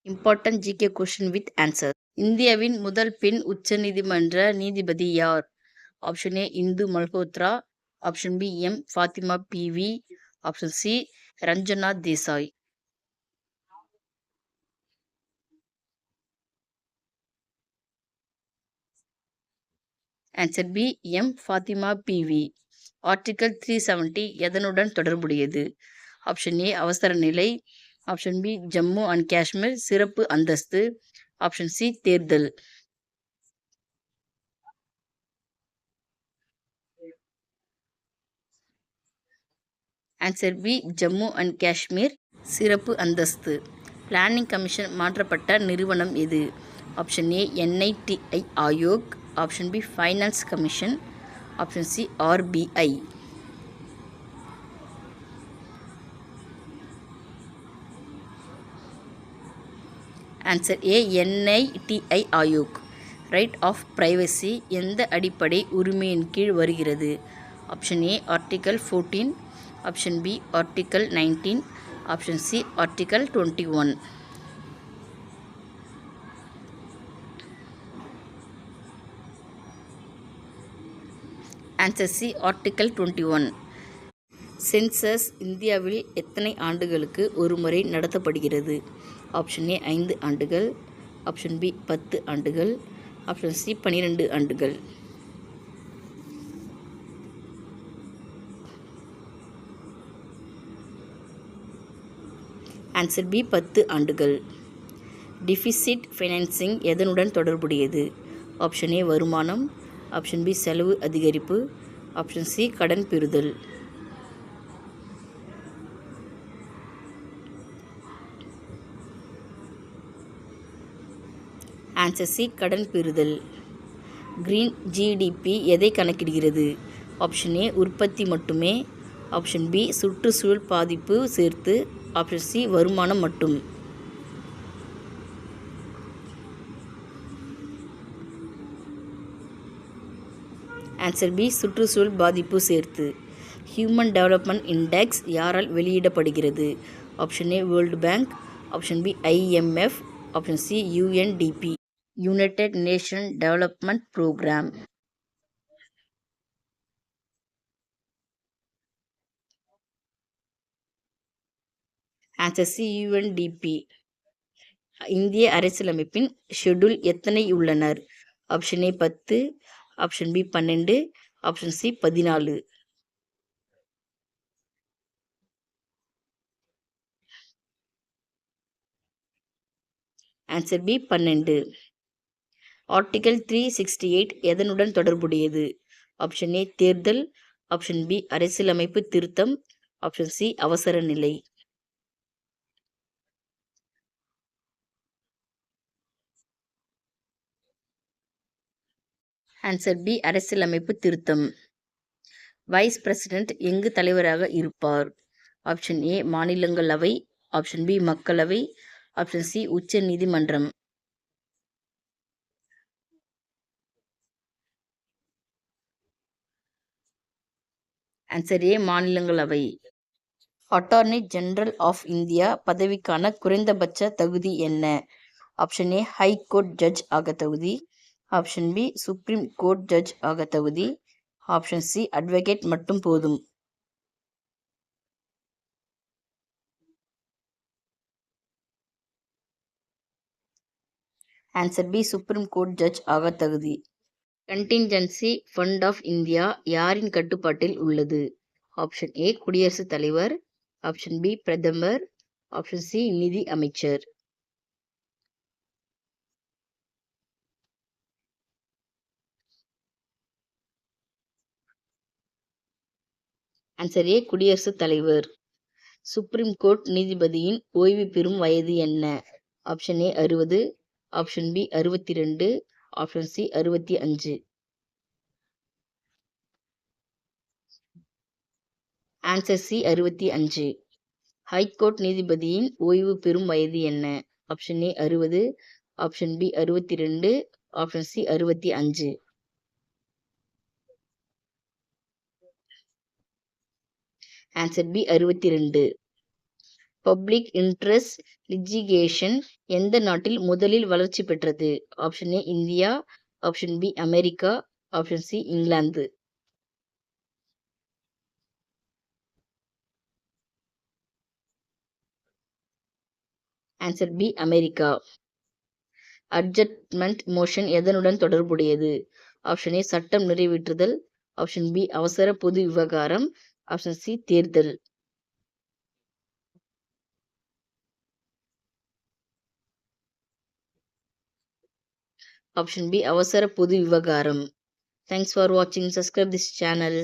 Important GK question with answer. இந்தியாவின் முதல் பெண் உச்சநீதிமன்ற நீதிபதி யார்? Option A Indu Malhotra, option B M Fathima Beevi, option C Ranjana Desai. Answer B M Fathima Beevi. Article 370 எதனுடன் தொடர்புடையது? ஆப்ஷன் ஏ அவசர நிலை, option B Jammu and Kashmir சிறப்பு அந்தஸ்து, ஆப்ஷன் சி தேர்தல். Answer B Jammu and Kashmir சிறப்பு அந்தஸ்து. பிளானிங் கமிஷன் மாற்றப்பட்ட நிறுவனம் எது? Option A NITI Aayog, option B finance commission, option C RBI. Answer A NITI Aayog. Right of privacy எந்த அடிப்படை உரிமையின் கீழ் வருகிறது? Option A article 14, option B article 19, option C article 21. Answer C article 21. Census இந்தியாவில் எத்தனை ஆண்டுகளுக்கு ஒரு முறை நடத்தப்படுகிறது? ஆப்ஷன் ஏ 5 ஆண்டுகள், ஆப்ஷன் பி 10 ஆண்டுகள், ஆப்ஷன் சி 12 ஆண்டுகள். ஆன்சர் பி 10 ஆண்டுகள். டிஃபிசிட் ஃபைனான்சிங் எதனுடன் தொடர்புடையது? ஆப்ஷன் ஏ வருமானம், ஆப்ஷன் பி செலவு அதிகரிப்பு, ஆப்ஷன் சி கடன் பெறுதல். ஆன்சர் சி கடன் பெறுதல். கிரீன் ஜிடிபி எதை கணக்கிடுகிறது? ஆப்ஷன் ஏ உற்பத்தி மட்டுமே, ஆப்ஷன் பி சுற்றுச்சூழல் பாதிப்பு சேர்த்து, ஆப்ஷன் சி வருமானம் மட்டும். ஆன்சர் பி சுற்றுச்சூழல் பாதிப்பு சேர்த்து. ஹியூமன் டெவலப்மெண்ட் இண்டெக்ஸ் யாரால் வெளியிடப்படுகிறது? Option A world bank, option B IMF, option C UNDP, united nation development programme. Answer C UNDP. இந்திய அரசியலமைப்பின் ஷெட்யூல் எத்தனை உள்ளனர்? Option A 10, option B 12, option C 14. Answer B 12. Article 368 எதனுடன் தொடர்புடையது? ஆப்ஷன் ஏ தேர்தல், option B அரசியலமைப்பு திருத்தம், ஆப்ஷன் சி அவசர நிலை. ஆன்சர் பி அரசியலமைப்பு திருத்தம். வைஸ் பிரசிடென்ட் எங்கு தலைவராக இருப்பார்? ஆப்ஷன் ஏ மாநிலங்களவை, ஆப்ஷன் பி மக்களவை, ஆப்ஷன் சி உச்ச நீதிமன்றம். ஆன்சர் ஏ மாநிலங்களவை. அட்டார்னி ஜெனரல் ஆஃப் இந்தியா பதவிக்கான குறைந்தபட்ச தகுதி என்ன? Option A high court judge ஆக தகுதி, option B supreme court judge ஆக தகுதி, ஆப்ஷன் சி அட்வொகேட் மட்டும் போதும். Answer B supreme court judge ஆக தகுதி. கண்டின்ஜென்சி ஃபண்ட் ஆஃப் இந்தியா யாரின் கட்டுப்பாட்டில் உள்ளது? ஆப்ஷன் ஏ குடியரசுத் தலைவர், ஆப்ஷன் பி பிரதமர், ஆப்ஷன் சி நிதி அமைச்சர். ஆன்சர் ஏ குடியரசுத் தலைவர். சுப்ரீம் கோர்ட் நீதிபதியின் ஓய்வு பெறும் வயது என்ன? Option A 60, option B 62, option C 65. Answer C 65. High court நீதிபதியின் ஓய்வு பெறும் வயது என்ன? Option A 60, option B 62, option C 65. Answer B 62. Public interest litigation எந்த நாட்டில் முதலில் வளர்ச்சி பெற்றது? Option A India, option B America, option C இங்கிலாந்து. Answer B America. Adjournment motion எதனுடன் தொடர்புடையது? ஆப்ஷன் ஏ சட்டம் நிறைவேற்றுதல், ஆப்ஷன் பி அவசர பொது விவகாரம், ஆப்ஷன் சி தேர்தல். ஆப்ஷன் பி அவசர பொது விவகாரம். Thanks for watching. Subscribe this channel.